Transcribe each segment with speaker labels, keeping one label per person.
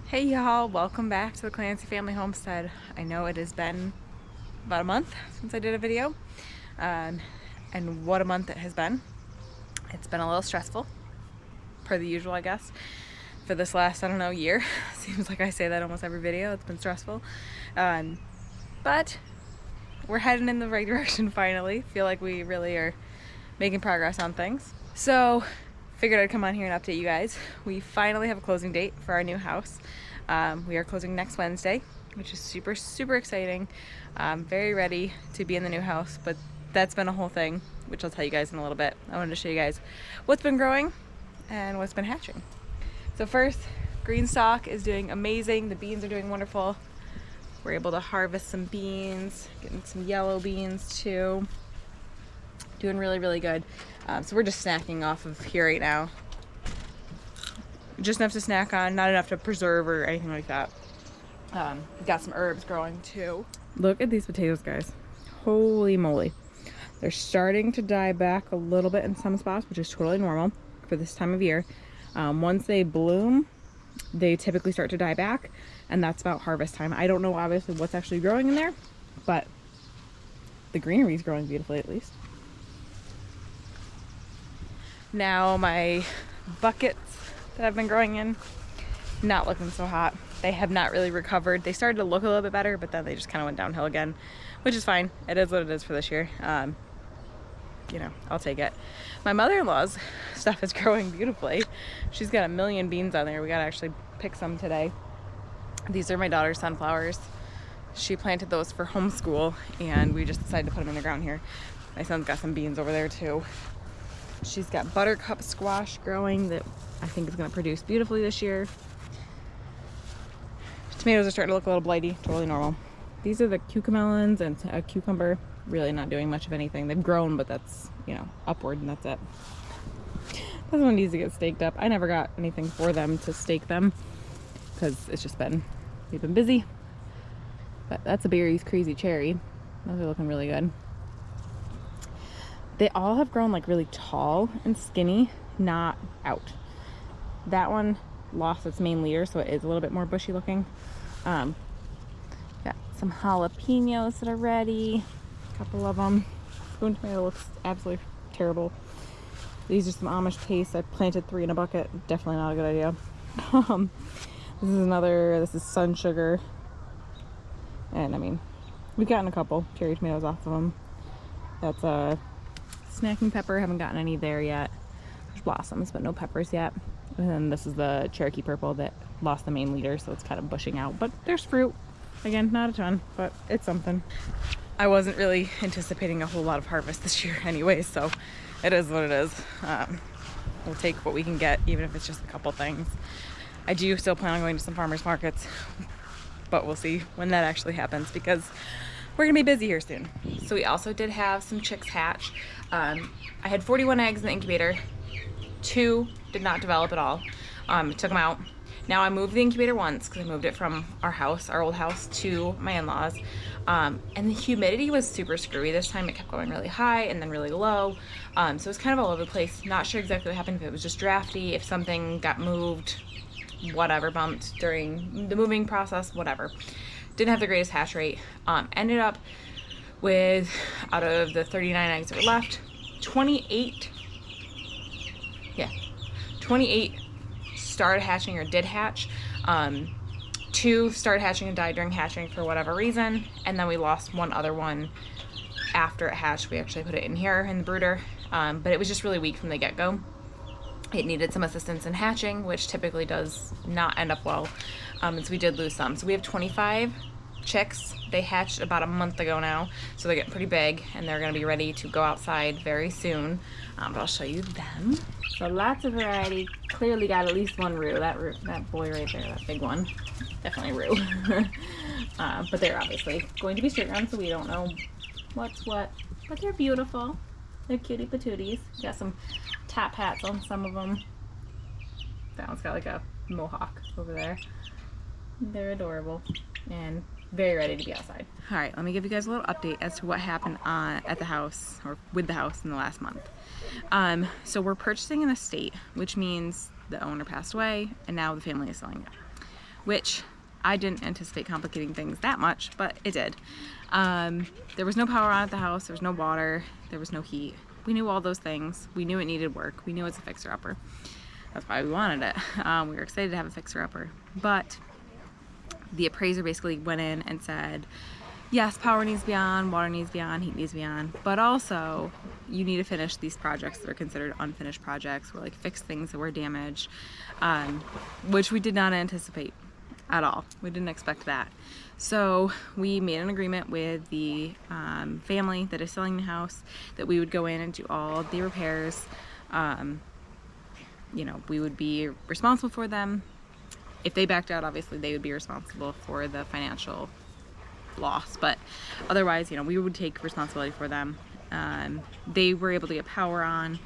Speaker 1: Hey y'all, welcome back to the Clancy Family Homestead. I know it has been about a month since I did a video, and what a month it has been. It's been a little stressful, per the usual I guess, for this last, I don't know, year. Seems like I say that almost every video, it's been stressful. But we're heading in the right direction finally. Feel like we really are making progress on things. So figured I'd come on here and update you guys. We finally have a closing date for our new house. We are closing next Wednesday, which is super exciting. Very ready to be in the new house, but that's been a whole thing, which I'll tell you guys in a little bit. I wanted to show you guys what's been growing and what's been hatching. So first, green stalk is doing amazing. The beans are doing wonderful. We're able to harvest some beans, getting some yellow beans too. Doing really good. So we're just snacking off of here right now. Just enough to snack on, not enough to preserve or anything like that. Got some herbs growing too. Look at these potatoes, guys. Holy moly. They're starting to die back a little bit in some spots, which is totally normal for this time of year. Once they bloom, they typically start to die back, and that's about harvest time. I don't know obviously what's actually growing in there, but the greenery is growing beautifully at least. Now my buckets that I've been growing in, not looking so hot. They have not really recovered. They started to look a little bit better, but then they just kind of went downhill again, which is fine. It is what it is for this year. You know, I'll take it. My mother-in-law's stuff is growing beautifully. She's got a million beans on there. We gotta actually pick some today. These are my daughter's sunflowers. She planted those for homeschool, and we just decided to put them in the ground here. My son's got some beans over there too. She's got buttercup squash growing that I think is going to produce beautifully this year. Tomatoes are starting to look a little blighty, totally normal. These are the cucamelons and a cucumber, really not doing much of anything. They've grown, but that's, you know, upward, and that's it. This one needs to get staked up. I never got anything for them to stake them because it's just been, we've been busy. But that's a Berry's Crazy Cherry. Those are looking really good. They all have grown like really tall and skinny, not out. That one lost its main leader, so it is a little bit more bushy looking. Got some jalapenos that are ready, a couple of them. Spoon tomato looks absolutely terrible. These are some Amish paste. I planted 3 in a bucket. Definitely not a good idea. This is sun sugar. And I mean, we've gotten a couple cherry tomatoes off of them. That's a snacking pepper. Haven't gotten any there yet. There's blossoms, but no peppers yet. And then this is the Cherokee purple that lost the main leader, so it's kind of bushing out. But there's fruit. Again, not a ton, but it's something. I wasn't really anticipating a whole lot of harvest this year anyway, so it is what it is. We'll take what we can get, even if it's just a couple things. I do still plan on going to some farmers markets, but we'll see when that actually happens because we're gonna be busy here soon. So we also did have some chicks hatch. I had 41 eggs in the incubator. 2 did not develop at all. Took them out. Now I moved the incubator once because I moved it from our house, our old house, to my in-laws. And the humidity was super screwy this time. It kept going really high and then really low. So it was kind of all over the place. Not sure exactly what happened, if it was just drafty, if something got moved, whatever, bumped during the moving process, whatever. Didn't have the greatest hatch rate. Ended up with, out of the 39 eggs that were left, 28 started hatching or did hatch. 2 started hatching and died during hatching for whatever reason, and then we lost one other one after it hatched. We actually put it in here in the brooder, but it was just really weak from the get-go. It needed some assistance in hatching, which typically does not end up well, and so we did lose some. So we have 25 chicks. They hatched about a month ago now, so they're getting pretty big, and they're going to be ready to go outside very soon. But I'll show you them. So lots of variety. Clearly got at least one roux. That boy right there, that big one, definitely roux. But they're obviously going to be straight run, so we don't know what's what. But they're beautiful. They're cutie patooties. Got some top hats on some of them. That one's got like a mohawk over there. They're adorable and very ready to be outside. All right, let me give you guys a little update as to what happened at the house, or with the house, in the last month. So we're purchasing an estate, which means the owner passed away and now the family is selling it. which I didn't anticipate complicating things that much, but it did. There was no power on at the house, there was no water, there was no heat. We knew all those things. We knew it needed work. We knew it's a fixer-upper. That's why we wanted it. We were excited to have a fixer-upper. But the appraiser basically went in and said, yes, power needs to be on, water needs to be on, heat needs to be on, but also you need to finish these projects that are considered unfinished projects, or like fix things that were damaged, which we did not anticipate at all. We didn't expect that. So we made an agreement with the family that is selling the house that we would go in and do all the repairs. You know, we would be responsible for them. If they backed out, obviously they would be responsible for the financial loss, but otherwise, you know, we would take responsibility for them. They were able to get power on,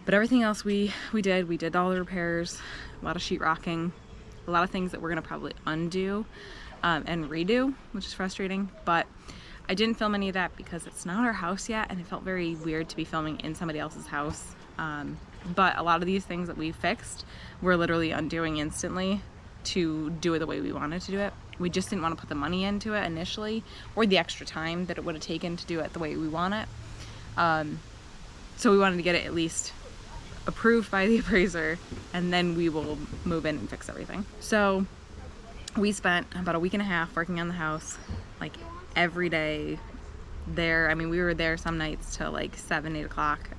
Speaker 1: but everything else we did all the repairs, a lot of sheetrocking, a lot of things that we're gonna probably undo and redo, which is frustrating. But I didn't film any of that because it's not our house yet, and it felt very weird to be filming in somebody else's house. But a lot of these things that we fixed, we're literally undoing instantly to do it the way we wanted to do it. We just didn't want to put the money into it initially, or the extra time that it would have taken to do it the way we want it. So we wanted to get it at least approved by the appraiser, and then we will move in and fix everything. So we spent about a week and a half working on the house, like every day there. I mean, we were there some nights till like 7, 8 o'clock,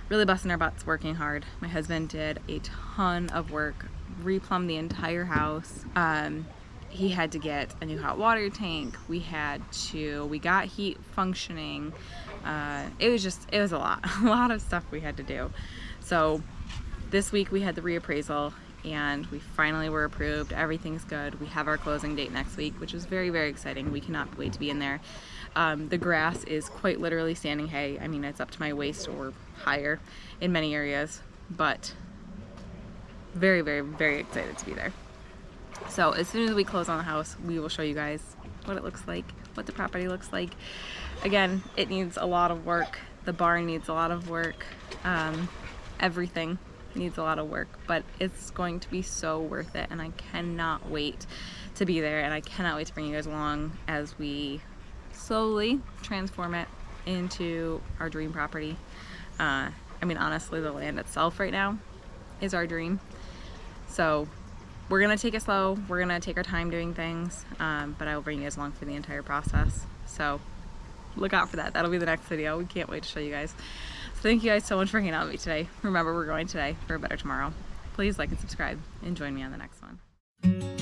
Speaker 1: really busting our butts, working hard. My husband did a ton of work, replumbed the entire house. He had to get a new hot water tank. We got heat functioning. It was a lot of stuff we had to do. So this week we had the reappraisal, and we finally were approved. Everything's good. We have our closing date next week, which is very, very exciting. We cannot wait to be in there. The grass is quite literally standing hay. I mean, it's up to my waist or higher in many areas, but very, very, very excited to be there. So as soon as we close on the house, we will show you guys what it looks like, what the property looks like. Again, it needs a lot of work. The barn needs a lot of work. Everything needs a lot of work, but it's going to be so worth it, and I cannot wait to be there, and I cannot wait to bring you guys along as we slowly transform it into our dream property. I mean, honestly, the land itself right now is our dream. So we're gonna take it slow, we're gonna take our time doing things, but I will bring you guys along for the entire process. So look out for that. That'll be the next video. We can't wait to show you guys. So thank you guys so much for hanging out with me today. Remember, we're going today for a better tomorrow. Please like and subscribe and join me on the next one.